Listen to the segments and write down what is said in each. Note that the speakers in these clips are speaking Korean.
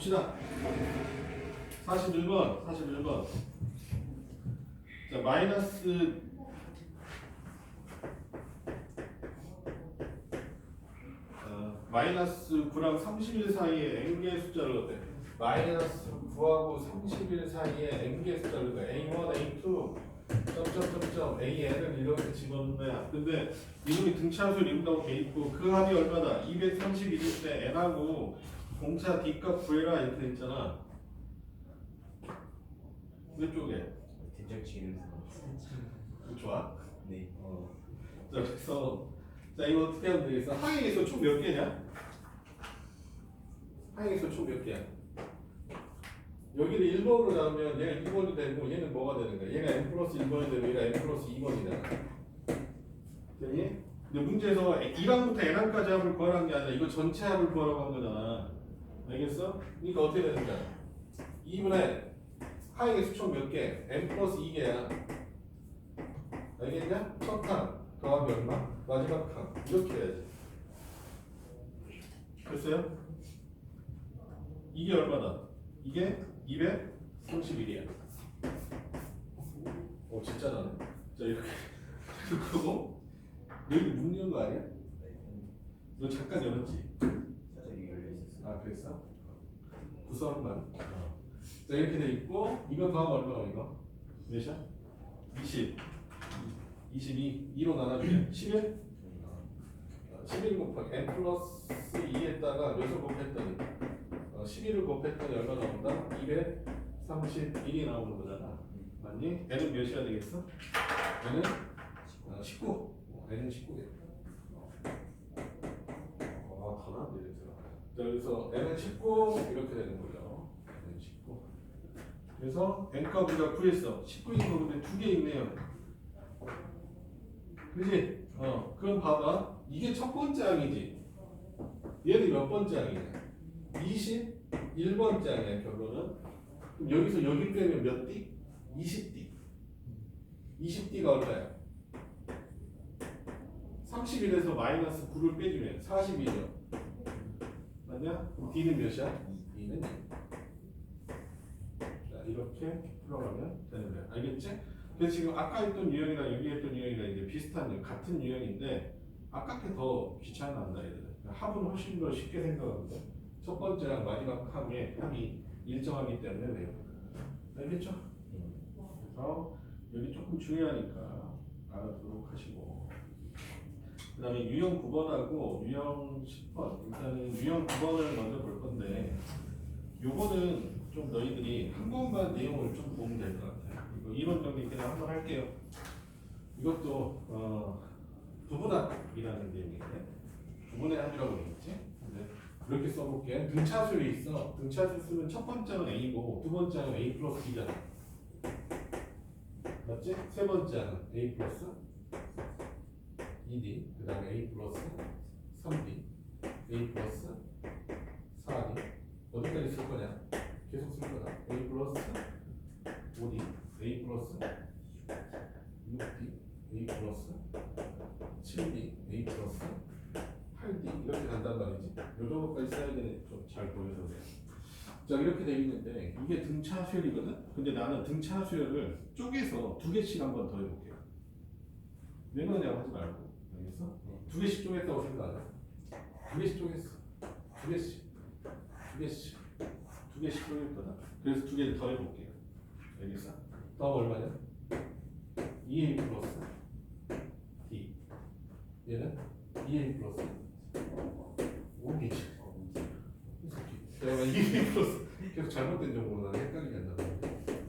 봅시다. 41번. 자, 마이너스 9랑 31 사이에 n개의 숫자를 넣대. 마이너스 9하고 31 사이에 n개의 숫자를 넣어. a1, a2, 점점점점 an을 이렇게 집어넣는 거야. 근데 이놈이 등차수를 이룬다고 돼 있고 그 합이 얼마다? 231일 때 n하고 공차 d값 구해라 이렇게 돼 있잖아. 왼쪽에 된장찌개를 좋아? 네. 자, 그래서 자 이거 어떻게 하면 되겠어? 항행에서 총 몇 개냐? 항행에서 총 몇 개야? 여기를 1번으로 잡으면 얘가 2번이 되고 얘는 뭐가 되는 거야? 얘가 n 플러스 1번이 되고 얘가 n 플러스 2번이잖아. 되니? 근데 문제에서 1항부터 n항까지 합을 구하라는 게 아니라 이거 전체 합을 구하라고 한 거잖아. 알겠어? 그러니까 어떻게 되는 거야? 2분의 항행에서 총 몇 개? n 플러스 2개야. 알겠냐? 첫 항 더하기 얼마? 마지막 항 이렇게 해야지. 됐어요? 이게 얼마다? 이게 231이야. 오 진짜 나네. 자 이렇게 그리고 여기 묶는 거 아니야? 너 잠깐 열었지? 살짝 이게 열려 있었어. 아 그랬어? 구성만. 자 이렇게 돼 있고 이거 더하면 얼마나 이거? 몇이야? 20 22 2로 나눠주면 11? 11 곱하기 n 플러스 2에다가 몇을 곱했더니 11을 곱했더니 얼마 나온다? 231이 나오는 거잖아. 맞니? n은 몇이야 되겠어? n은 19. n은 19겠다. 더 나은데 그래서 n은 19 이렇게 되는 거죠. n은 19. 그래서 n값 우리가 구했어. 19인 거 근데 두 개 있네요. 그지? 그럼 봐봐. 이게 첫 번째 항이지. 얘는 몇 번째 항이냐? 21번째 항이야 결론은. 그럼 여기서 여기 빼면 몇 띠? 20띠. 20띠가 얼마야? 31에서 마이너스 9를 빼주면 42죠. 맞냐? 그럼 D는 몇이야? 2는 2. 자 이렇게 풀어가면 되는 거야. 알겠지? 그래서 지금 아까 했던 유형이랑 여기 했던 유형이랑 이제 비슷한 유형, 같은 유형인데 아까 게 더 귀찮아한다 얘들은. 합은 훨씬 더 쉽게 생각하거든. 첫 번째랑 마지막 합이 일정하기 때문에 왜요? 알겠죠? 그래서 여기 조금 중요하니까 알아두도록 하시고 그 다음에 유형 9번하고 유형 10번 일단은 유형 9번을 먼저 볼 건데 요거는 좀 너희들이 한 번만 내용을 좀 보면 될 것 같아요. 이거 이론 정리 그냥 한번 할게요. 이것도 부분합이라는 내용인데 부분의 합이라고 되겠지? 그렇게 써볼게. 등차수율이 있어. 등차수 쓰면 첫 번째는 A고 두 번째는 A 플러스 B잖아. 맞지? 세 번째는 A 플러스 2D 그 다음에 A 플러스 3D A 플러스 4D 어디까지 쓸 거냐? 계속 쓸 거다. A 플러스 5D A 플러스 6D A 플러스 7D A 플러스 8D 이렇게 간단 말이지. 요 정도까지 써야 되는 좀 잘 보여서 그래. 자 이렇게 돼 있는데 이게 등차 수열이거든. 근데 나는 등차 수열을 쪼개서 두 개씩 한번 더 해볼게요. 왜 그러냐고 하지 말고. 알겠어? 두 개씩 쪼갰다고 생각하자. 두 개씩 쪼갰어. 두 개씩 쪼갰거든. 그래서 두 개를 더 해볼게요. 알겠어? 다음 얼마냐? 2a 플러스 d 얘는 2a 플러스 5b지. 내가 2a 플러스 계속 잘못된 정보로 나는 헷갈리게 한다.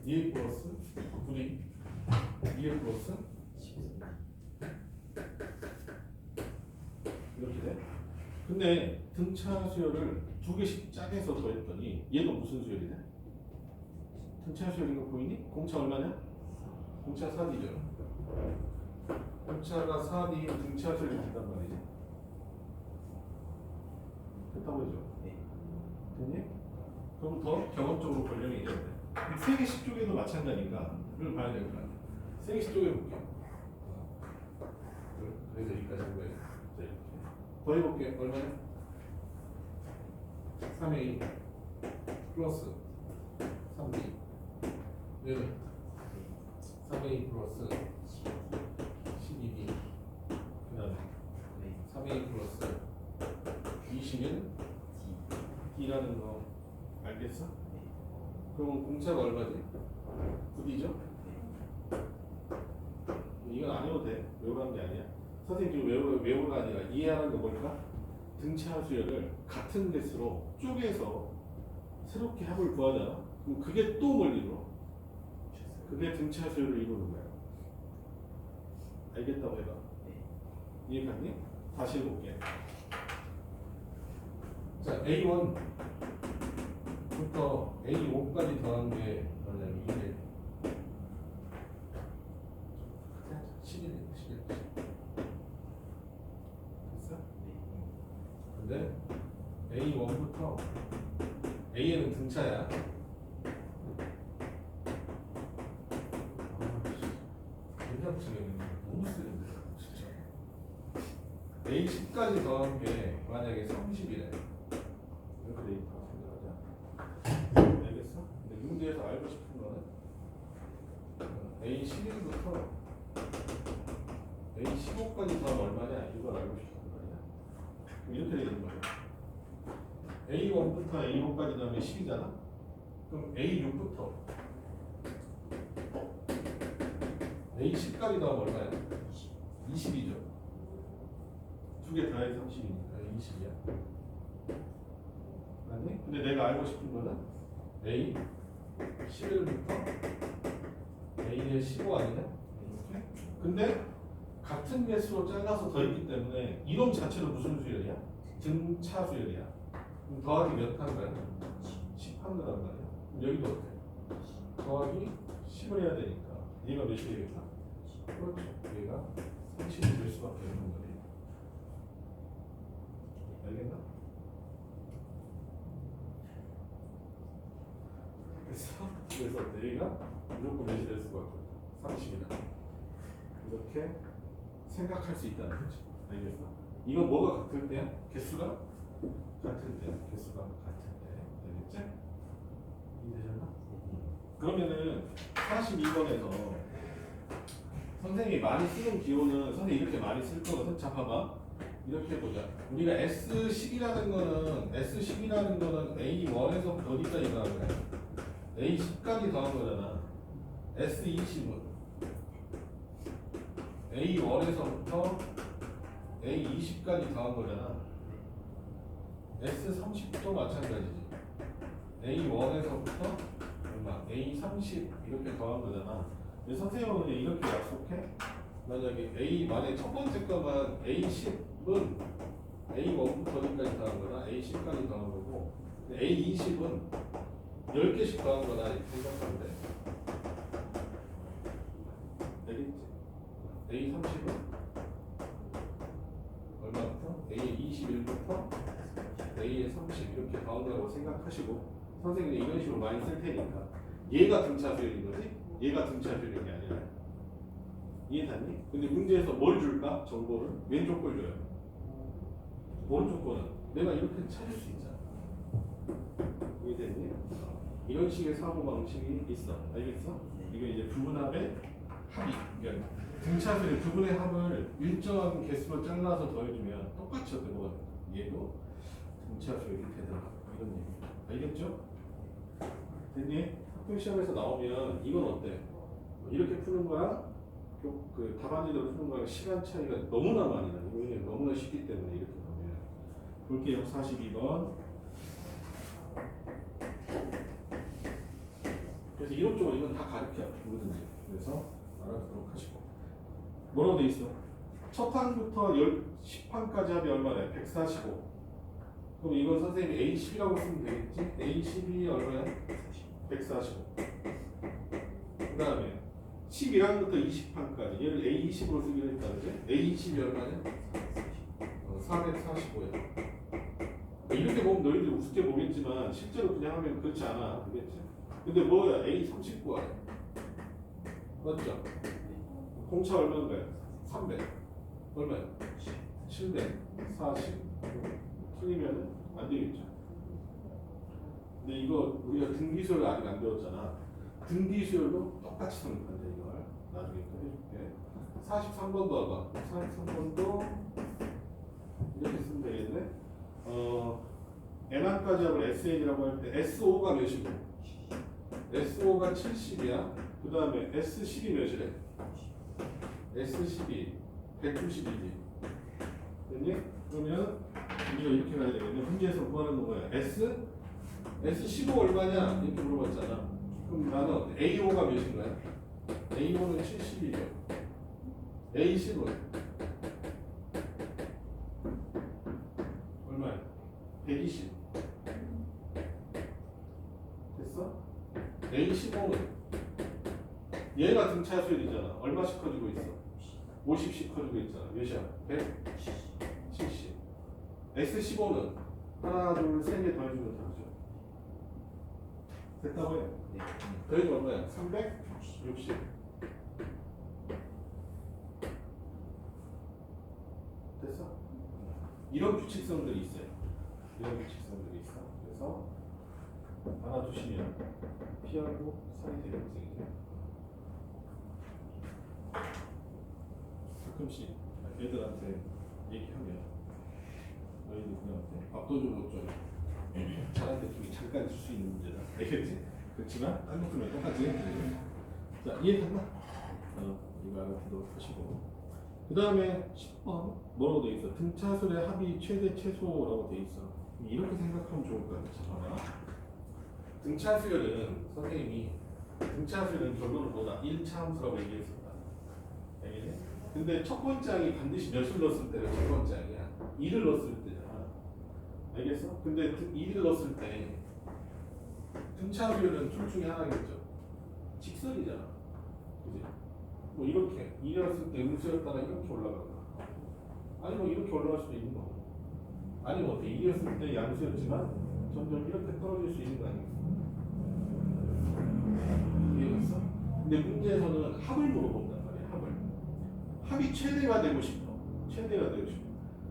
2a 플러스 9d 2a 플러스 13 이렇게 돼? 근데 등차 수열을 두 개씩 짜게서 더했더니 얘도 무슨 수열이냐? 등차 수열인 거 보이니? 공차 얼마냐? 공차 4D죠. 공차가 4D 등차 수열이 된단 말이지. 됐다고 그러죠? 네. 됐니? 그럼 더 경험적으로 권력이 있어야 돼. 세 개씩 쪽에도 마찬가지니까 이걸 봐야 될 거 아니야. 세 개씩 쪽에 볼게요. 그래서 여기까지 한 거예요. 자, 이렇게. 더 해볼게요. 얼마냐? 3A 플러스 3b 얘는 3a 플러스 12b 그 다음에 3a 플러스 21 d라는 거 알겠어? 그러면 공차가 얼마지? 9d죠? 이건 안 외워도 돼. 외우라는 게 아니야. 선생님 지금 외우가 아니라 이해하는 거 뭘까? 등차 수열을 같은 개수로 쪼개서 새롭게 합을 구하잖아. 그럼 그게 또 뭘 이루어? 그게 등차 수열을 이루는 거야. 알겠다고 해봐. 이해갔니? 다시 해볼게. 자, A1부터 A5까지 더한 게 뭐냐면 이게 11. 됐어? 근데 A1부터 A는 등차야. 인상치는 너무 쓰는데 진짜. A10까지 더한 게 만약에 30이래. 이렇게 돼 있다고 생각하자. 알겠어? 근데 문제에서 알고 싶은 거는 A11부터 A15까지 더하면 얼마냐? 이걸 알고 싶은 거야. 그럼 이렇게 되는 거야. A1부터 A5까지 더하면 10이잖아? 그럼 A6부터 A10까지 더하면 얼마야? 20이죠. 두 개 더해 30이니까 20이야. 아니? 근데 내가 알고 싶은 거는 A11부터 A의 15 아니냐? 이렇게? 근데 같은 개수로 잘라서 더했기 때문에 이놈 자체로 무슨 수열이야? 등차 수열이야. 그럼 더하기 몇 한 거야? 10 한 거란 말이야. 그럼 여기도 어때? 더하기 10을 해야 되니까 얘가 몇이 되겠다? 그렇죠. 얘가 30이 될 수밖에 없는 거지. 알겠나? 그래서 얘가 무조건 몇이 될 수가 없고 30이다. 이렇게 생각할 수 있다는 거지. 알겠어? 이건 뭐가 같을 때야? 개수가 같을 때. 개수가 같을 때. 알겠지? 이해되셨나? 그러면은 42번에서 선생님이 많이 쓰는 기호는 선생님이 이렇게 많이 쓸 거거든. 자 봐봐. 이렇게 보자. 우리가 S10이라는 거는 A1에서부터 어디까지 더한 거야? A10까지 더한 거잖아. S20은 A1에서부터 A20까지 더한 거잖아. S30도 마찬가지지. A1에서부터 얼마? A30 이렇게 더한 거잖아. 근데 선생님은 그냥 이렇게 약속해. 만약에 만약에 첫 번째 거만 A10은 A1부터 어디까지 더한 거나 A10까지 더한 거고, A20은 10개씩 더한 거나 이렇게 생각하면 돼. 알겠지? A30은 얼마부터? A21부터 A30 이렇게 더한 거라고 생각하시고, 선생님이 이런 식으로 많이 쓸 테니까 얘가 등차 수열인 거지? 얘가 등차 수열인 게 아니라. 이해됐니? 근데 문제에서 뭘 줄까? 정보를 왼쪽 걸 줘요. 오른쪽 거는 내가 이렇게 찾을 수 있잖아. 이해됐니? 이런 식의 사고 방식이 있어. 알겠어? 이거 이제 부분합의 합이. 그러니까 등차수의 부분의 합을 일정한 개수로 잘라서 더해주면 똑같이 어때? 뭐가 얘도 등차수열이 되더라. 이런 얘기. 알겠죠? 됐니? 학교 시험에서 나오면 이건 어때? 이렇게 푸는 거야? 그 답안지대로 푸는 거랑 시간 차이가 너무나 많이 나. 이거 너무나 쉽기 때문에 이렇게 보면. 볼게요. 42번. 그래서 이론적으로 이건 다 가르쳐. 뭐든지. 그래서 알아두도록 하시고. 뭐라고 돼 있어? 첫 항부터 10항까지 합이 얼마래? 145. 그럼 이건 선생님이 A10이라고 쓰면 되겠지? A10이 얼마야? 145. 그 다음에 11항부터 20항까지 얘를 A20으로 쓰기로 했다. 그지? A20이 얼마냐? 445야. 이렇게 보면 너희들이 우습게 보겠지만 실제로 그냥 하면 그렇지 않아. 그겠지? 근데 뭐야? A39야. 맞죠? 공차 얼마인가요? 300. 얼마야? 740. 틀리면 안 되겠죠. 근데 이거 우리가 등기수열 아직 안 배웠잖아. 등기수열도 똑같이 성립한다 이걸. 나중에 또 해줄게. 43번도 봐봐. 43번도 이렇게 쓰면 되겠네. N1까지 하면 SN이라고 할 때 SO가 몇이고 SO가 70이야. 그 다음에 S10이 몇이래? S12 190이지. 됐니? 그러면 우리가 이렇게 가야 되겠네. 문제에서 구하는 거 뭐야? S15 얼마냐? 이렇게 물어봤잖아. 그럼 나는 A5가 몇인 거야? A5는 70이죠. A10은 얼마야? 120. 됐어? A15는 얘가 등차 수열이잖아. 얼마씩 커지고 있어? 50씩 커지고 있잖아. 몇이야? 170. S15는 하나, 둘, 세 개 더해주면 되죠. 됐다고 해. 네. 더해주면 얼마야? 360. 됐어? 이런 규칙성들이 있어요. 이런 규칙성들이 있어. 그래서 하나 두시면 피하고 사이 대응생이네. 가끔씩 애들한테 얘기하면 너희들 그냥 압도적으로 좀 잘한 느낌이 잠깐 줄 수 있는 문제다. 알겠지? 그렇지만 한국으로 똑같이. 자, 이해됐나? 이거 알아듣도록 하시고. 그 다음에 10번 뭐라고 돼 있어? 등차술의 합이 최대 최소라고 돼 있어. 이렇게 생각하면 좋을 것 같아. 등차수열은 선생님이 등차수열은 결론을 보다 1차 함수라고 얘기했었다. 알겠니? 근데 첫 번째 항이 반드시 몇을 넣었을 때가 첫 번째 항이야. 2를 넣었을 때잖아. 알겠어? 근데 2를 넣었을 때 등차수열은 둘 중에 하나겠죠. 직선이잖아. 그지? 뭐 이렇게 2였을 때 음수였다가 이렇게 올라가거나 아니 뭐 이렇게 올라갈 수도 있는 거고 아니면 어때 2였을 때 양수였지만 점점 이렇게 떨어질 수 있는 거 아니겠어? 이해했어? 근데 문제에서는 합을 물어본단 말이야. 합이 최대가 되고 싶어. 최대가 되고 싶어.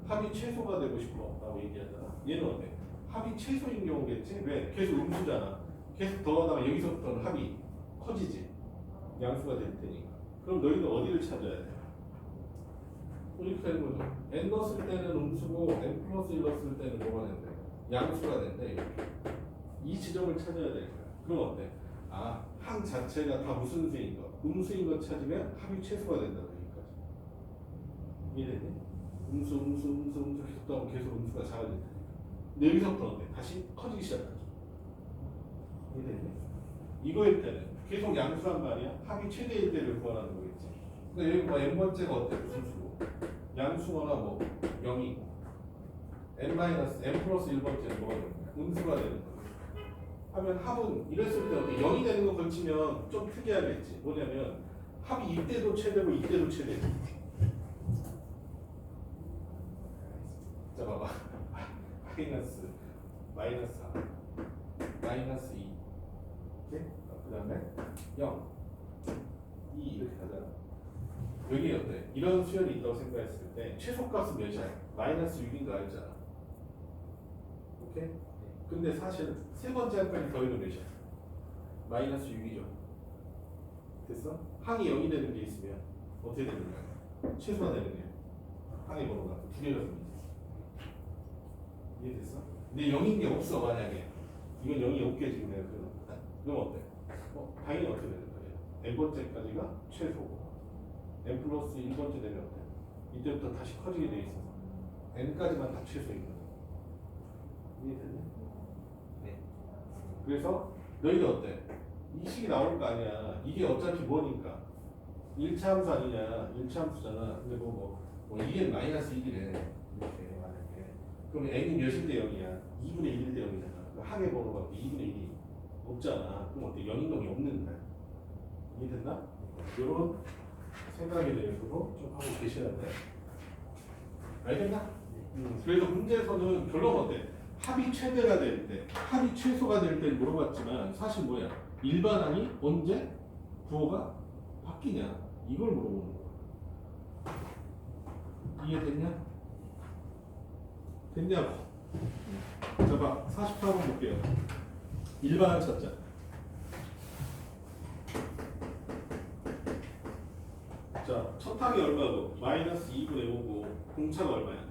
합이 최소가 되고 싶어 라고 얘기하잖아. 얘는 어때? 합이 최소인 경우겠지? 왜? 계속 음수잖아. 계속 더하다가 여기서부터는 합이 커지지. 양수가 될 테니까. 그럼 너희는 어디를 찾아야 돼? 이렇게 되는 거죠. n 넣었을 때는 음수고 n 플러스 1 넣었을 때는 뭐가 된대? 양수가 된대. 이렇게. 이 지점을 찾아야 될 거야. 그럼 어때? 아, 항 자체가 다 무슨 수인 거? 음수인 거 찾으면 합이 최소가 된다. 여기까지. 이해되니? 음수 계속 더하면 계속 음수가 작아질 테니까. 근데 여기서부터 어때? 다시 커지기 시작하죠. 이해되니? 이거일 때는 계속 양수란 말이야. 합이 최대일 때를 구하라는 거겠지. 근데 여기 뭐 n번째가 어때? 무슨 수고? 양수거나 뭐 0이고 n 플러스 1번째는 뭐가 되는 거야? 음수가 되는 거야. 하면 합은 이랬을 때 어때? 0이 되는 거 걸치면 좀 특이하겠지. 뭐냐면 합이 이때도 최대고 이때도 최대고. 자 봐봐. 마이너스 4 마이너스 2 오케이? 그 다음에 0 2 이렇게 가잖아. 여기 어때? 이런 수열이 있다고 생각했을 때 최소값은 몇이야? 마이너스 6인가 했잖아. 오케이? 근데 사실 세 번째 항까지 더해도 몇이야? 마이너스 6이죠. 됐어? 항이 0이 되는 게 있으면 어떻게 되는 거야? 최소가 되는 게 항의 번호가 두 개가 생기지. 이해됐어? 근데 0인 게 없어. 만약에 이건 0이 없게 지금 내가 그럼 어때? 당연히 어떻게 되는 거예요? n번째까지가 최소고 n 플러스 1번째 되면 어때? 이때부터 다시 커지게 돼 있어서 n까지만 다 최소인 거야. 이해되니? 네. 그래서 너희들 어때? 이 식이 나올 거 아니야. 이게 어차피 뭐니까 1차 함수 아니냐. 1차 함수잖아. 근데 뭐 2n 마이너스 1이래. 이렇게 만약에 그럼 n이 몇일 때 0이야? 2분의 1일 때 0이잖아. 항의 번호가 2분의 1이 없잖아. 그럼 어때? 영인동이 없는 거야. 이해됐나? 이런 생각에 대해서도 좀 하고 계셔야 돼. 알겠나? 그래서 문제에서는 결론 어때? 합이 최대가 될 때, 합이 최소가 될 때 물어봤지만 사실 뭐야? 일반항이 언제 부호가 바뀌냐? 이걸 물어보는 거야. 이해됐냐? 됐냐고. 자 봐, 44번 볼게요. 일반항 찾자. 자, 첫 항이 얼마고? 마이너스 2분의 5고 공차가 얼마야?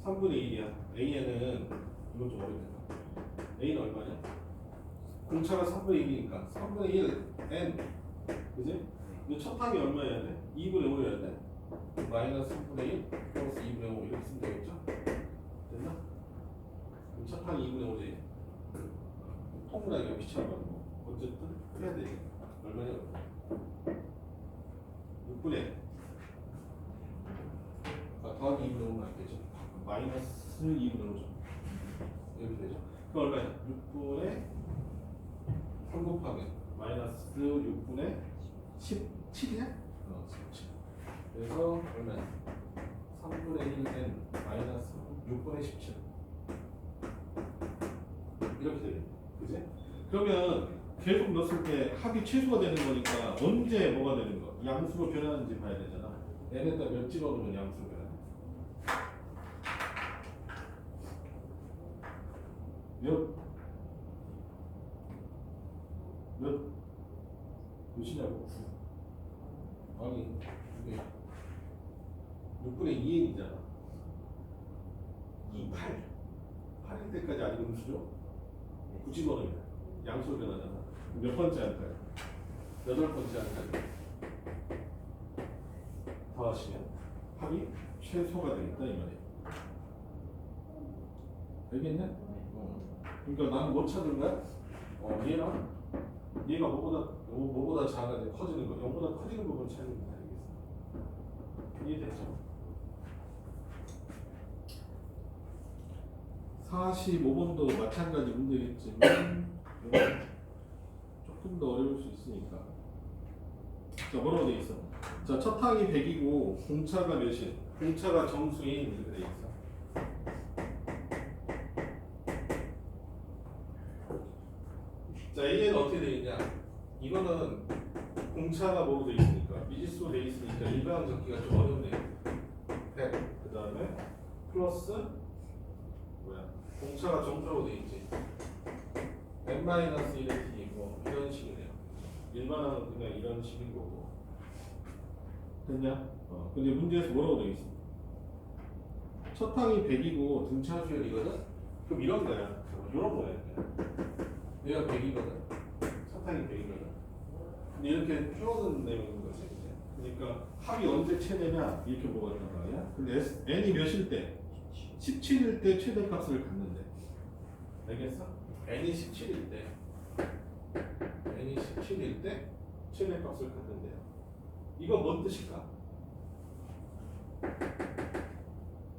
3분의 1이야. A에는 이건 좀 어렵겠다. A는 얼마냐? 공차가 3분의 1이니까 3분의 1 N 그지? 근데 첫 항이 얼마여야 돼? 2분의 5여야 돼. 마이너스 3분의 1 플러스 2분의 5 이렇게 쓰면 되겠죠? 됐나? 그럼 첫 항이 2분의 5지. 통분하기가 귀찮아가지고 어쨌든 해야 되지. 얼마냐? 6분의 더하기 2분의 5는 안 되죠. 마이너스 2분의 5죠. 이렇게 되죠. 그럼 얼마야? 6분의 3 곱하기 마이너스 6분의 17이야? 17. 그래서 얼마야? 3분의 1n 마이너스 6분의 17 이렇게 되겠네. 그지? 그러면 계속 넣었을 때 합이 최소가 되는 거니까 언제 뭐가 되는 거? 양수로 변하는지 봐야 되잖아. n에다 몇 집어넣으면 양수로 변하냐? 몇이냐고? 9. 아니 이게 6분의 2n이잖아. 8. 8일 때까지 아니면 수죠? 9 집어넣으면 양수로 변하잖아. 몇 번째 할까요? 8번째 할까요? 더하시면 합이 최소가 되겠다 이 말이에요. 알겠냐? 그러니까 나는 뭐 찾은 거야? 얘가 뭐보다 작아 커지는 거, 0보다 커지는 부분 찾는 거 알겠어? 이해됐죠? 45번도 마찬가지 문제겠지만 조금 더 어려울 수 있으니까. 자, 뭐라고 돼 있어? 자, 첫 항이 100이고 공차가 몇이야? 공차가 정수인 이렇게 돼 있어. 자, A는 어떻게 돼 있냐? 이거는 공차가 뭐로 돼 있으니까 미지수로 돼 있으니까 일반항 적기가 좀 어렵네요. 100. 그 다음에 플러스 뭐야? 공차가 정수로 돼 있지. n-1의 t 뭐 이런 식이네요. 일반항은 그냥 이런 식인 거고. 됐냐? 근데 문제에서 뭐라고 돼 있어? 첫 항이 100이고 등차 수열이거든? 그럼 이런 거야. 이런 거야. 얘가 100이거든. 첫 항이 100이거든. 근데 이렇게 줄어드는 내용인 거지. 그러니까 합이 언제 최대냐? 이렇게 보았단 말이야. 근데 n이 몇일 때? 17일 때 최대값을 갖는데. 알겠어? n이 17일 때 최대값을 갖는데요. 이거 뭔 뜻일까?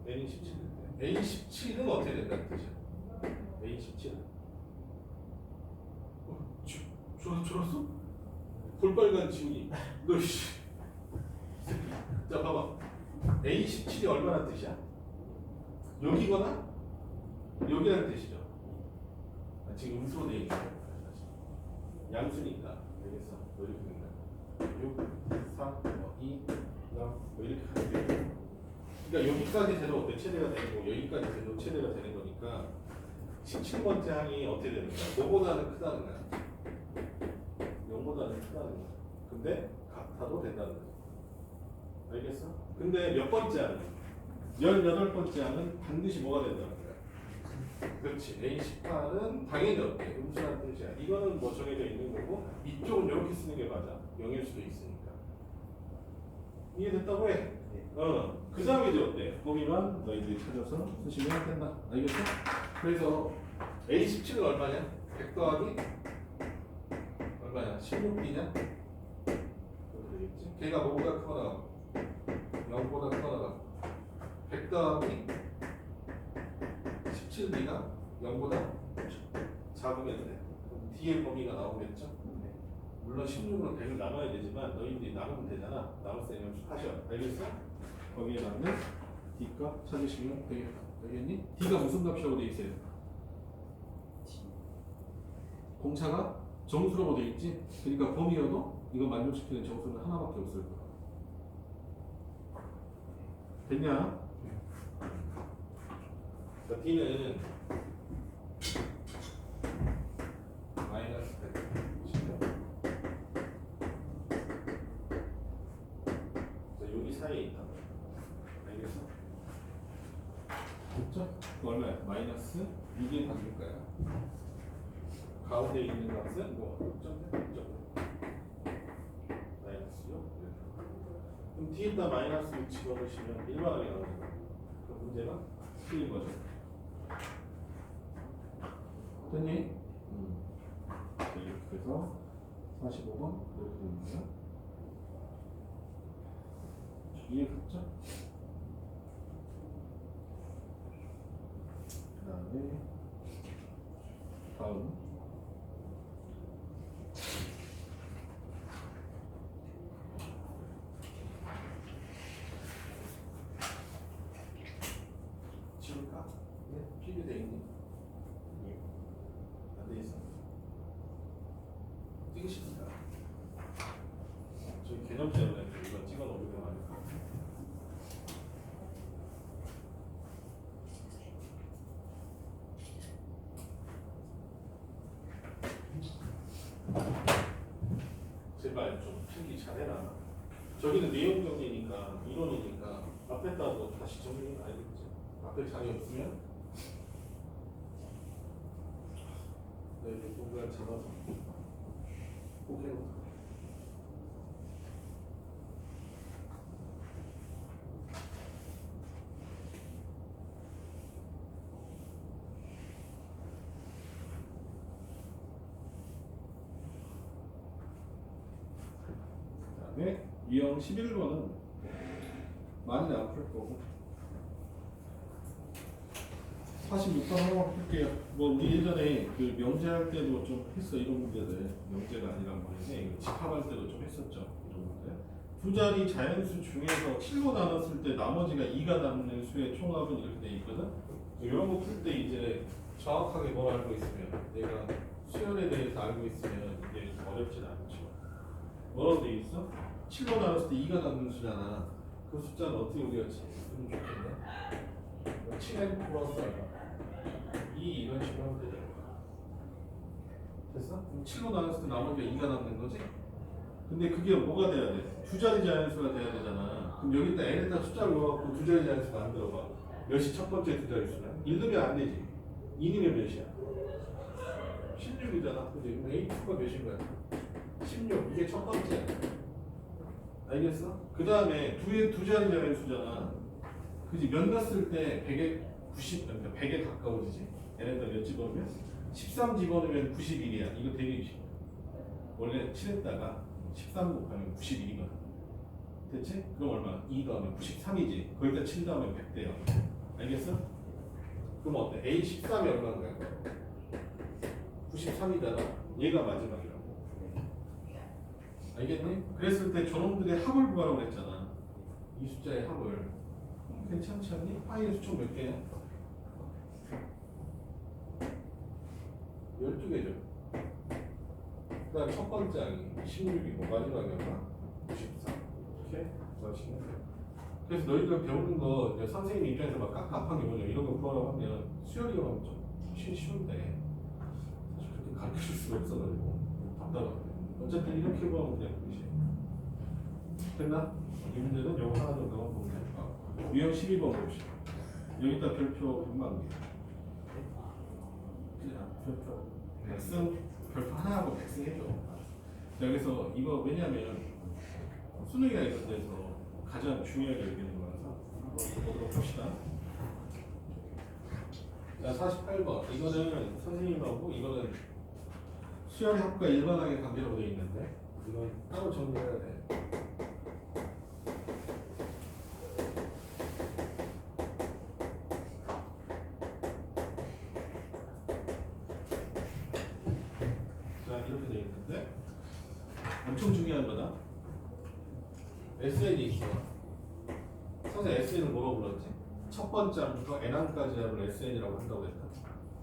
n이 17일 때 A17은 어떻게 된다는 뜻이야? A17은 졸았어? 볼빨간 지훈이 너 씨. 자 봐봐. A17이 얼마나 뜻이야? 여기거나 여기라는 뜻이죠. 지금 음수로 되어 있는 거야. 양수니까 알겠어? 뭐 이렇게 된 거야. 6, 4, 2, 뭐 이렇게 가야 돼. 그러니까 여기까지 돼도 어때? 최대가 되는 거고 여기까지 돼도 최대가 되는 거니까 17번째 항이 어떻게 되는 거야? 뭐보다는 크다는 거야. 0보다는 크다는 거야. 근데 같아도 된다는 거야. 알겠어? 근데 몇 번째 항? 18번째 항은 반드시 뭐가 된다는 거야? 그렇지. A18은 당연히 어때? 음수라는 뜻이야. 이거는 뭐 정해져 있는 거고 이쪽은 이렇게 쓰는 게 맞아. 0일 수도 있으니까. 이해됐다고 해? 그 다음에 이제 어때? 거기만 너희들이 찾아서 쓰시면 된다. 알겠어? 그래서 A17은 얼마냐? 100 더하기 얼마냐? 16B냐? 그렇게 되겠지? 걔가 뭐보다 크거나 0보다 크거나 100 더하기 17B가 0보다 작으면 돼. D의 범위가 나오겠죠? 물론 16으로 100을 나눠야 되지만 너희들이 나누면 되잖아. 나눌 때 연습하셔. 알겠어? 거기에다는 D값 찾으시면 되겠다. 알겠니? D가 무슨 값이라고 돼 있어요? 공차가 정수라고 돼 있지? 그러니까 범위여도 이거 만족시키는 정수는 하나밖에 없을 거야. 됐냐? 자, D는 그쵸? 그 얼마야? 마이너스 6이 바뀔 거야. 가운데 있는 값은 뭐 6.0 마이너스 6. 그럼 뒤에다 마이너스 6 집어넣으시면 일반하게 나오죠. 그 문제가 틀린 거죠. 됐니? 이렇게 해서 45번 이렇게 되는 거야. 이해했죠? 그 다음에 다음 지울까? 네? 필요돼 있니? 예. 안 돼 있어. 찍으십니까? 저희 개념 때문에 이거 찍어 놓으면 안 될까? 제발 좀 필기 잘해라. 저기는 내용 정리니까 이론이니까 앞에다도 다시 정리 알겠지? 앞에 자리 없으면 이렇게 동그란 잡아서 꼭 해놓고. 그다음에 유형 11번은 많이 안 풀 거고 46번 한번 풀게요. 뭐 우리 예전에 그 명제할 때도 좀 했어. 이런 문제들 명제가 아니란 말인데 이거 집합할 때도 좀 했었죠. 이런 문제. 두 자리 자연수 중에서 7로 나눴을 때 나머지가 2가 남는 수의 총합은 이렇게 돼 있거든. 이런 거 풀 때 이제 정확하게 뭘 알고 있으면 내가 수열에 대해서 알고 있으면 이게 어렵진 않죠. 뭐라고 돼 있어? 7로 나눴을 때 2가 남는 수잖아. 그 숫자는 어떻게 우리가 좀 좋겠네. 7n 플러스 얼마? 2 이런 식으로 하면 되잖아. 됐어? 그럼 7로 나눴을 때 나머지가 2가 남는 거지? 근데 그게 뭐가 돼야 돼? 두 자리 자연수가 돼야 되잖아. 그럼 여기다 n에다 숫자를 넣어갖고 두 자리 자연수 만들어봐. 몇이 첫 번째 두 자릿수냐? 1넣으면 안 되지. 2넣으면 몇이야? 16이잖아. 근데 A2가 몇인 거야? 16. 이게 첫 번째야. 알겠어? 그 다음에 두 자리 자연수잖아. 그지? 몇 넣었을 때 100에 90, 그러니까 100에 가까워지지? 얘네들 몇 집어넣으면? 13 집어넣으면 91이야. 이거 되게 쉽어. 원래 7에다가 13 곱하면 91이거든. 됐지? 그럼 얼마? 2 더하면 93이지. 거기다 7 더하면 100대요. 알겠어? 그럼 어때? A13이 얼마인가요? 93이잖아. 얘가 마지막이라고. 알겠니? 그랬을 때 저놈들의 합을 구하라고 했잖아. 이 숫자의 합을. 괜찮지 않니? 파이의 수총 몇 개야? 12개죠. 그 다음 첫 번째 항이 16이고 마지막이 얼마? 94. 이렇게 구하시면 돼요. 그래서 너희들 배우는 거 선생님 입장에서 막 깝깝한 게 뭐냐 이런 거 구하라고 하면 수열이가 하면 좀 훨씬 쉬운데 사실 그렇게 가르쳐줄 수가 없어가지고 답답하네. 어쨌든 이렇게 보면 그냥 끝이에요. 됐나? 이 문제는 요거 하나 정도만 보면 될까? 유형 12번 봅시다. 여기다 별표 100만 개. 그냥 별표 100승 별표 하나하고 100승 해줘. 여기서 이거 왜냐면 수능이나 이런 데서 가장 중요하게 여기는 거라서 한번 보도록 합시다. 자, 48번. 이거는 선생님하고 이거는 수열 합과 일반항의 관계라고 되어 있는데 이건 따로 정리해야 돼. 자, 이렇게 되어 있는데 엄청 중요한 거다. SN이 있어. 선생님 SN을 뭐라고 불렀지? 첫 번째 항부터 n항까지 합을 SN이라고 한다고 했다.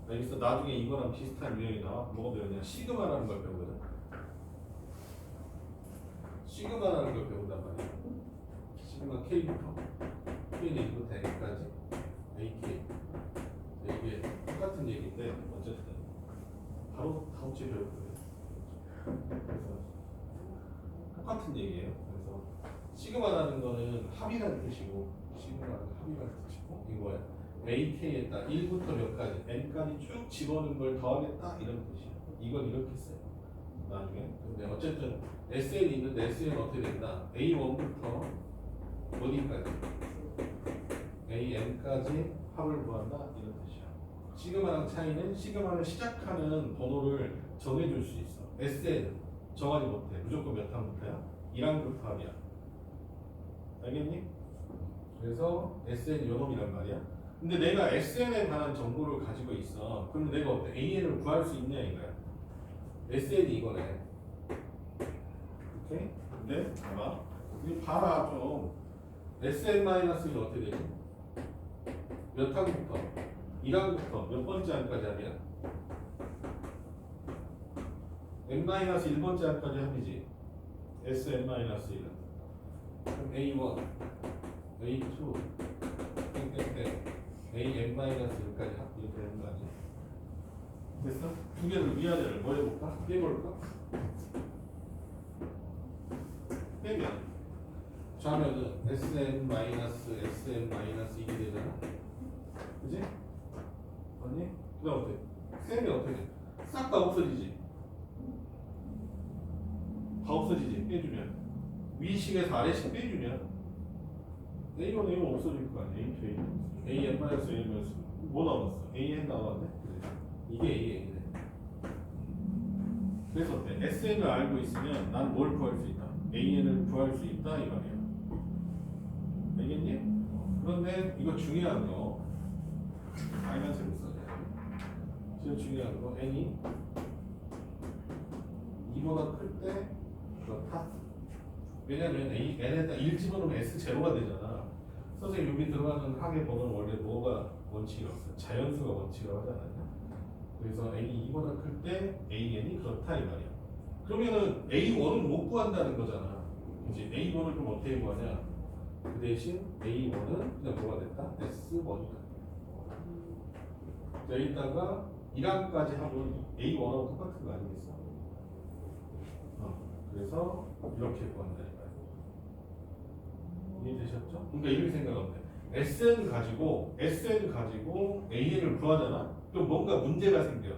여기서 나중에 이거랑 비슷한 유형이 나와. 뭐가 배우냐? 시그마라는 걸 배우거든. 시그마라는 걸 배운단 말이야. 시그마 K부터 K는 1부터 N까지 AK. 이게 똑같은 얘기인데 어쨌든 바로 다음 주에 배울 거예요. 그래서 똑같은 얘기예요. 그래서 시그마라는 거는 합이라는 뜻이고 시그마는 합이라는 뜻이고 이거야. ak에다 1부터 몇 가지 n까지 쭉 집어넣은 걸 더하겠다 이런 뜻이야. 이건 이렇게 써요. 나중에. 근데 어쨌든 SN이 있는데 SN은 어떻게 된다? A1부터 어디까지? AN까지 합을 구한다 이런 뜻이야. 시그마랑 차이는 시그마는 시작하는 번호를 정해줄 수 있어. SN 정하지 못해. 무조건 몇 항부터야? 1항부터 합이야. 알겠니? 그래서 SN 요놈이란 말이야. 근데 내가 SN에 관한 정보를 가지고 있어. 그럼 내가 어때? AN을 구할 수 있냐 이거야. SN이 이거네. 오케이? 근데 봐봐. 이거 봐라 좀. SN-1은 어떻게 되지? 몇 항부터? 1항부터 몇 번째 항까지 합이야? n-1번째 항까지 합이지. SN-1은 그럼 A1, A2, 땡땡땡 AN-1까지 합 이렇게 되는 거 아니야? 됐어? 두 개를 위아래를 뭐 해볼까? 빼볼까? 빼면 좌면은 SN-SN-2이 되잖아. 그지? 맞니? 그 다음 어때? 셈이 어떻게 돼? 싹 다 없어지지? 다 없어지지? 빼주면 위식에서 아래식 빼주면 A1, A1 없어질 거 아니야? A2, A2 AN-1, 뭐 나왔어? AN 나왔네? 그래. 이게 AN이네. 그래서 어때? SN을 알고 있으면 난 뭘 구할 수 있다? AN을 구할 수 있다 이 말이야. 알겠니? 그런데 이거 중요한 거 빨간색으로 써야 돼. 지금 중요한 거 n이 2보다 클 때 그렇다. 왜냐면 n에다 1 집어넣으면 s0가 되잖아. 선생님 여기 들어가는 항의 번호는 원래 뭐가 원칙이라고 써? 자연수가 원칙이라고 하지 않았냐? 그래서 n이 2보다 클 때 an이 그렇다 이 말이야. 그러면은 a1은 못 구한다는 거잖아. 이제 a1을 그럼 어떻게 구하냐? 그 대신 A1은 그냥 뭐가 됐다? S1이다. 자, 여기다가 1항까지 하면 A1하고 똑같은 거 아니겠어? 그래서 이렇게 구한다. 이해되셨죠? 그러니까 이렇게 생각하면 돼. SN 가지고 AN을 구하잖아? 그럼 뭔가 문제가 생겨.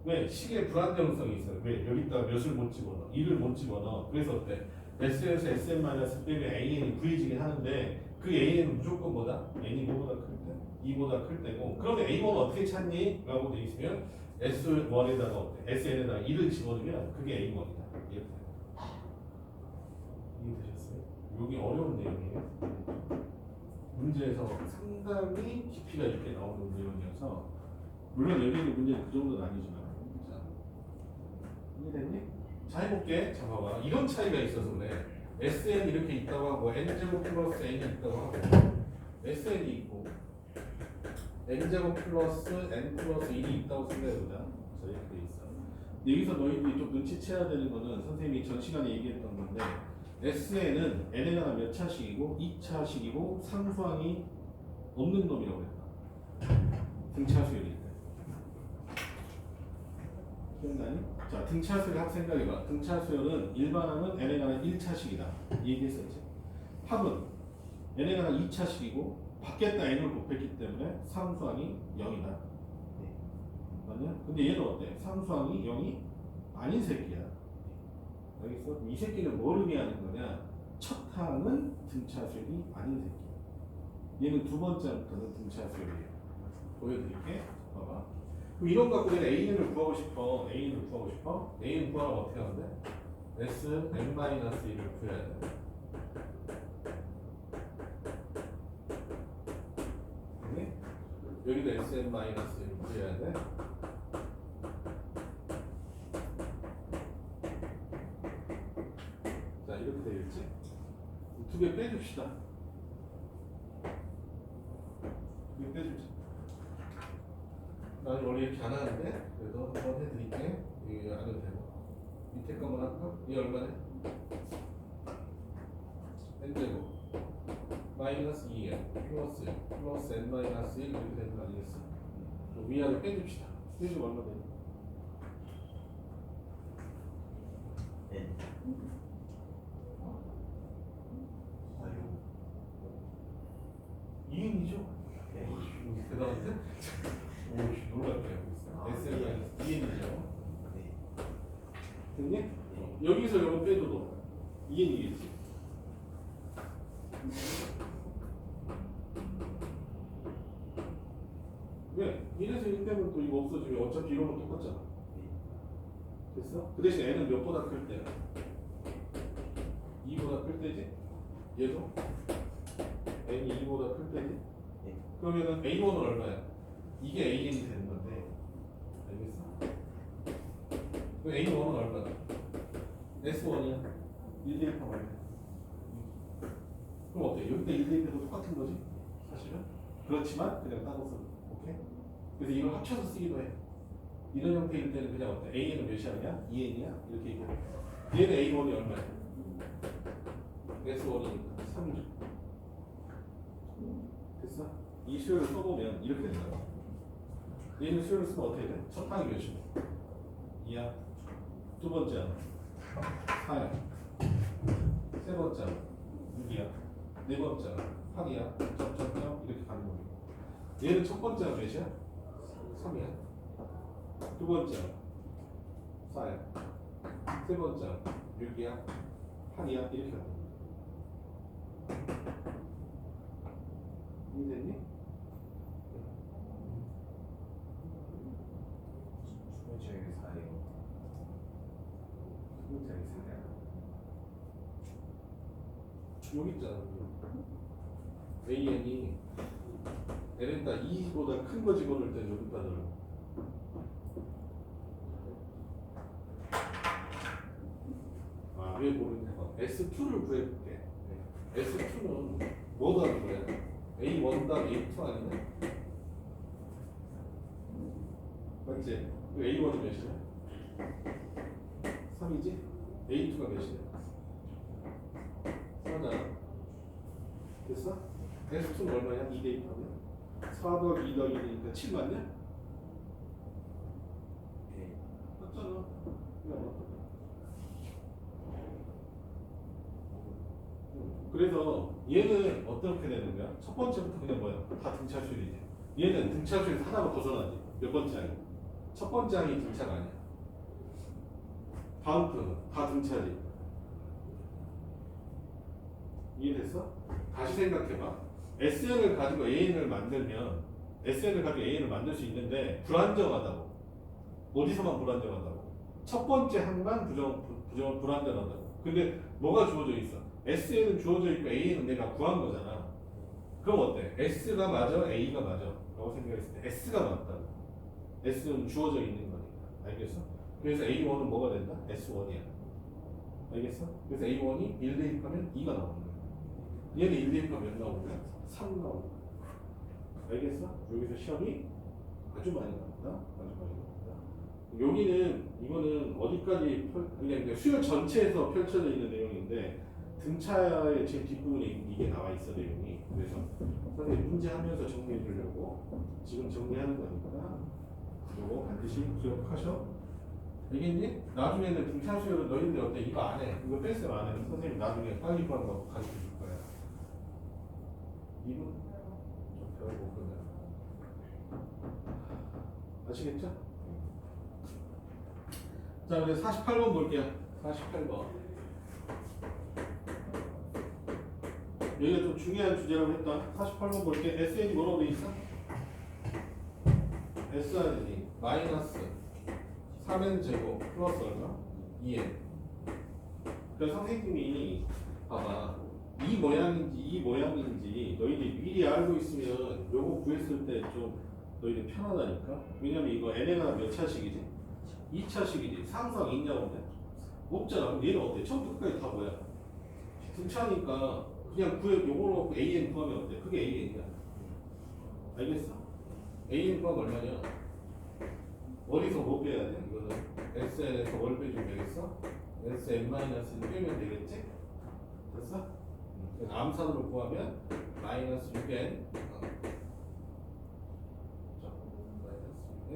왜? 식의 불안정성이 있어요. 왜? 여기다가 몇을 못 집어넣어? 1을 못 집어넣어. 그래서 어때? S에서 SN- 빼면 AN이 구해지긴 하는데 그 AN은 무조건 뭐다? N이 뭐보다 클 때? 2보다 클 때고 그러면 A1은 어떻게 찾니? 라고 돼 있으면 S1에다가 어때? SN에다가 1을 집어넣으면 그게 A1이다. 이렇게 이해되셨어요? 여기 어려운 내용이에요. 문제에서 상당히 깊이가 있게 나오는 내용이어서 물론 여기는 문제는 그 정도는 아니지만 자, 이해됐니? 자 해볼게. 자 봐봐. 이런 차이가 있어서 그래. SN 이렇게 있다고 하고 N제곱 플러스 N이 있다고 하고 SN이 있고 N제곱 플러스 N 플러스 1이 있다고 생각해보자. 자 이렇게 돼 있어. 여기서 너희들이 좀 눈치채야 되는 거는 선생님이 전 시간에 얘기했던 건데 SN은 N에 관한 몇 차식이고 2차식이고 상수항이 없는 놈이라고 했다. 등차수열일 때. 기억나니? 자, 등차수열 합 생각해봐. 등차수열은 일반항은 N에 관한 1차식이다. 얘기했었지. 합은 N에 관한 2차식이고 밖에다 N을 곱했기 때문에 상수항이 0이다. 맞냐? 근데 얘는 어때? 상수항이 0이 아닌 새끼야. 알겠어? 그럼 이 새끼는 뭘 의미하는 거냐? 첫 항은 등차수열이 아닌 새끼야. 얘는 두 번째부터는 등차수열이에요. 보여드릴게. 봐봐. 그럼 이런 거 갖고 내가 AN을 구하고 싶어. AN을 구하려면 어떻게 하면 돼? SN-1을 구해야 돼. 네? 여기도 SN-1을 구해야 돼. 자, 이렇게 되겠지? 두 개 빼줍시다. 두 개 빼주자. 난 원래 이렇게 안 하는데 그래도 한번 해드릴게. 이거 안 해도 되고 밑에 거만 할까? 이 얼마네? n제곱 마이너스 2n 플러스 n 마이너스 1 이렇게 되는 거 아니겠어? 위아래 빼줍시다. 빼주면 얼마 되니? N 2n이죠? 네. 대단한데? 오, 놀랍게 SL-EN이죠. 네. 됐니? 여기서 이거 빼도 너 EN이겠지? 왜? 1에서 1 빼면 또 이거 없어지면 어차피 이런 거 똑같잖아. 됐어? 그 대신 n은 몇보다 클 때야? 2보다 클 때지? 얘도? n이 2보다 클 때지? 네. 그러면은 a1은 얼마야? 이게 an이 되는 건데 알겠어? 그럼 a1은 얼마야? s1이야? 1대1 파면 그럼 어때? 여기다 1대1도 똑같은 거지? 사실은? 그렇지만 그냥 따로서 오케이? 그래서 이걸 합쳐서 쓰기도 해. 이런 형태일 때는 그냥 어때? a는 몇이야 그냥? 2n이야? 이렇게 얘기해. 얘는 a1이 얼마야? s1이니까 3이죠. 됐어? 이 수열을 써보면 이렇게 된다. 얘는 수열을 쓰면 어떻게 돼? 첫 항이 몇이야? 2야. 두 번째 항 4야. 세 번째 항 6이야. 네 번째 항 8이야. 점점점 이렇게 가는 거고. 얘는 첫 번째 항 몇이야? 3이야. 두 번째 항 4야. 세 번째 항 6이야. 8이야. 이렇게 가는 거고. 이해됐니? 수분체의 4예요. 진짜 이상해. 여기 있잖아. AN이 N에다 2보다 큰 거 집어넣을 때 여기다 넣어. 아, 왜 모르냐? S2를 구해볼게. S2는 뭐가 하는 거야? A1당 A2 아니냐? 맞지? A1이 몇이야? 3이지? A2가 몇이야? 4잖아. 됐어? S2는 얼마야? 2대 2하면? 4 더하기 2 더하기 1이니까 7 맞냐? 네. 맞잖아. 야, 맞다. 그래서 얘는 어떻게 되는 거야? 첫 번째부터 그냥 뭐야? 다 등차수열이지. 얘는 등차수열에서 하나가 벗어나지. 몇 번째 항이? 첫 번째 항이 등차가 아니야. 다음 거는 다 등차지. 이해됐어? 다시 생각해봐. SN을 가지고 AN을 만들면 SN을 가지고 AN을 만들 수 있는데 불안정하다고. 어디서만 불안정하다고? 첫 번째 항만 불안정하다고. 근데 뭐가 주어져 있어? SN은 주어져 있고 AN은 내가 구한 거잖아. 그럼 어때? S가 맞아? A가 맞아? 라고 생각했을 때 S가 맞다고. S는 주어져 있는 거니까. 알겠어? 그래서 A1은 뭐가 된다? S1이야. 알겠어? 그래서 A1이 1 대입하면 2가 나오는 거야. 얘는 1 대입하면 몇 나오는 거야? 3 나오는 거야. 알겠어? 여기서 시험이 아주 많이 나온다. 아주 많이 나온다. 여기는 이거는 어디까지 그냥 수요 전체에서 펼쳐져 있는 내용인데 등차의 지금 뒷부분에 이게 나와 있어 내용이. 그래서 선생님 문제하면서 정리해 주려고 지금 정리하는 거니까 이거 반드시 기억하셔. 알겠니? 나중에는 등차 수요를 너희들 어때? 이거 안 해. 이거 뺐으면 안 해. 선생님 나중에 빨리 구하는 거 가르쳐 줄 거야. 이분 좀 배워볼 거냐? 아시겠죠? 자, 그래서 48번 볼게요. 48번. 여기가 좀 중요한 주제라고 했다. 48번 볼게. SN이 뭐라고 돼 있어? SN이 마이너스 3n 제곱 플러스 얼마? 2n. 그래서 선생님이 봐봐. 이 모양인지 너희들이 미리 알고 있으면 요거 구했을 때 좀 너희들 편하다니까. 왜냐면 이거 n가 몇 차식이지? 2차식이지. 상수항 있냐고 근데 없잖아. 그럼 얘는 어때? 처음부터 끝까지 다 뭐야? 등차니까 그냥 요거로 갖고 AN 구하면 어때? 그게 AN이야. 알겠어? AN 구하면 얼마냐? 어디서 뭐 빼야 돼? 이거는 SN에서 뭘 빼주면 되겠어? SN-1 빼면 되겠지? 됐어? 암산으로 구하면 마이너스 6n 마이너스 6n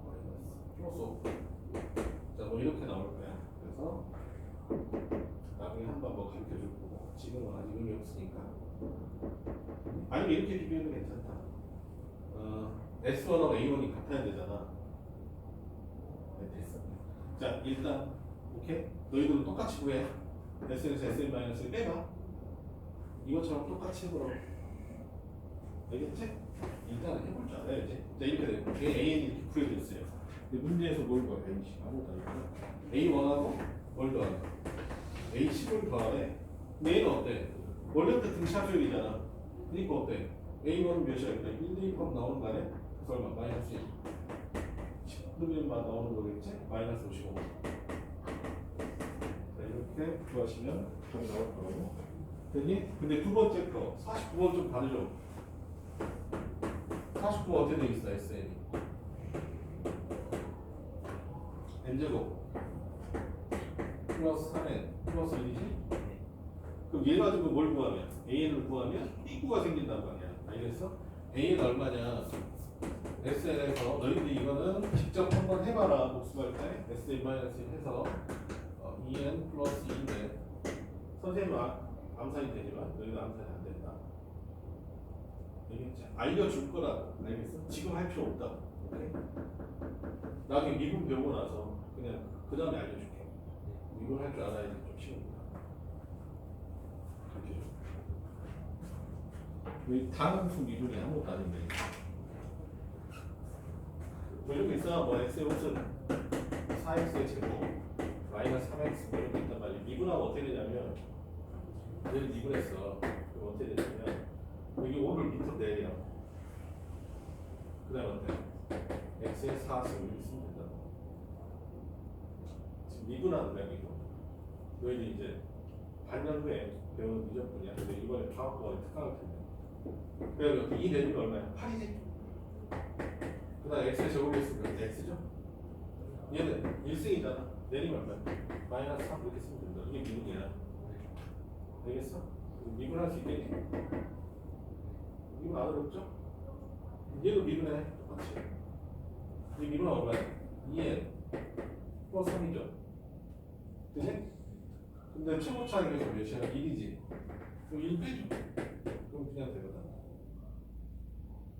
마이너스 플러스 5. 자, 뭐 이렇게 나올 거야. 그래서 나중에 한번 뭐 가르쳐 줄 거고 지금은 아직 의미 없으니까. 아니면 이렇게 비교해도 괜찮다. S1하고 A1이 같아야 되잖아. 네, 됐어. 자, 일단 오케이. 너희들은 똑같이 구해. S에서 Sn-을 빼봐. 이것처럼 똑같이 해보라고. 알겠지? 일단은 해볼 줄 알아야지. 자, 이렇게 되고 An이 이렇게 구해졌어요. 근데 문제에서 뭘 구해? A10 아무것도 아니고 A1하고 뭘 더하냐? A10을 더하네. 근데 얘는 어때? 원래부터 등차수열이잖아. 그러니까 어때? A1은 몇이야? 그러니까 1 대입하면 나오는 거 아니야? 그래서 얼마? 마이너스 1. 10분의 나오는 거겠지? 마이너스 55. 자, 이렇게 구하시면 답이 나올 거고. 됐니? 근데 두 번째 거 49번 좀 봐줘. 49번 어떻게 되어 있어? SN이 n제곱 플러스 3n 플러스 1이지? 그럼 얘 가지고 뭘 구하면? an을 구하면 b구가 생긴다는 거 아니야? 알겠어? a는 얼마냐? SN에서 너희들이 이거는 직접 한번 해봐라. 복습할 때 SN-1 해서 2n 플러스 2인데 선생님은 암산이 되지만 너희는 암산이 안 된다. 알겠지? 알려줄 거라고. 알겠어? 지금 할 필요 없다. 오케이? 나중에 미분 배우고 나서 그냥 그 다음에 알려줄게. 미분 할 줄 알아야지 좀 쉬우니까. 그렇게 좀. 왜 다함수 미분이 아무것도 아닌데. 뭐 이런 거 있어. 뭐 x의 옷은 4x의 제곱 마이너스 3x 뭐 이런 게 있단 말이야. 미분하면 어떻게 되냐면 얘를 미분했어. 그럼 어떻게 되냐면 여기 5를 밑으로 내려. 그 다음에 어때? x의 4승을 여기 쓰면 된다. 지금 미분하는 거야, 미분. 너희들 이제 반년 후에 배우는 미적분이야. 근데 이번에 방학동안에 특강을 텐데. 그래서 이 대비가 얼마야? 8이지? 그 다음 x의 제곱했으면 x죠? 얘는 1승이잖아. 내리면 얼마야? 마이너스 3 이렇게 쓰면 된다. 이게 미분이야. 알겠어? 미분할 수 있겠지? 미분 안 어렵죠? 얘도 미분해. 똑같이. 이 미분은 얼마야? 2n 플러스 3이죠? 그치? 근데 최고 차이가 몇이야? 1이지? 그럼 1 빼줘. 그럼 그냥 되거든.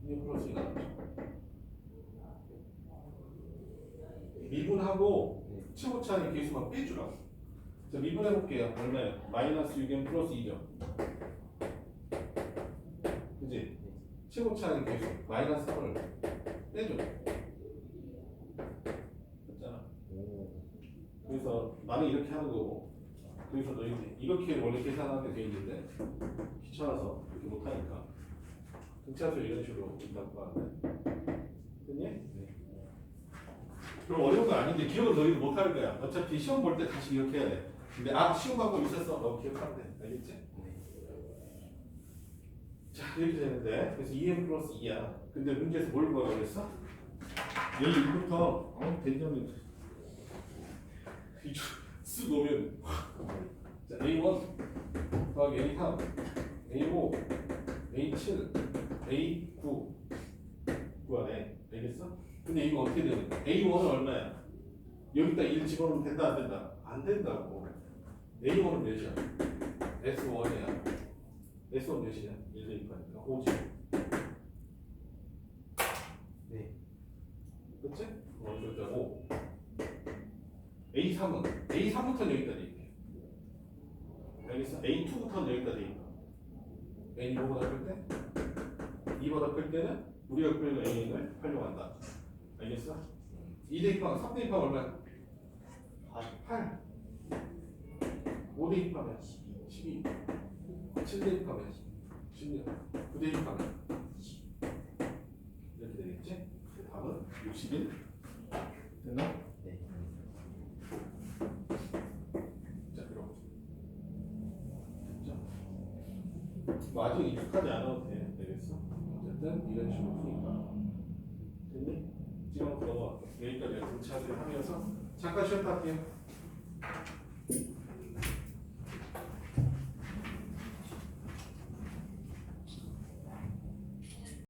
2n 플러스 2 나왔죠? 미분하고 최고 차이 계수만 빼주라고. 자, 미분해볼게요. 얼마야? 마이너스 6n 플러스 2죠? 그치? 최고 차이 계수 마이너스 3을 빼줘. 됐잖아. 그래서 나는 이렇게 하는 거고. 그래서 너 이렇게 원래 계산하는 게 돼 있는데 귀찮아서 이렇게 못하니까 등차수 이런 식으로 있다고 하는데. 됐니? 그럼 어려운 거 아닌데 기억을 너희도 못할 거야. 어차피 시험 볼 때 다시 이렇게 해야 돼. 근데 시험 방법 있었어. 너 기억하면 돼. 알겠지? 자, 이렇게 되는데 그래서 2n 플러스 2야. 근데 문제에서 뭘 구하라고 그랬어? A1부터 대전이 쓱 오면 자, A1 더하기 A3 A5 A7 A9 구하네. 알겠어? 근데 이거 어떻게 되는 거야? A1은 얼마야? 여기다 1 집어넣으면 된다 안 된다? 안 된다고. A1은 몇이야? S1이야. S1 몇이냐? 1 대입하니까 5지. 네. 그치? 먼저 5. A3부터는 여기까지 있게. 알겠어? A2부터는 여기까지 있고. N이 5보다 클 때? 2보다 클 때는 우리가 그리는 N을 활용한다. 알겠어? 2 대입하면 3 대입하면 얼마야? 8. 5 대입하면 12. 7 대입하면 16. 9 대입하면 이렇게 되겠지? 답은 61. 됐나? 네. 자, 그럼 됐죠? 뭐 아직 익숙하지 않아도 돼. 되겠어? 어쨌든 이런 식으로 푸니까 됐니? 지금 넘어갈게. 여기까지 등차를 하면서 잠깐 쉬었다 할게요.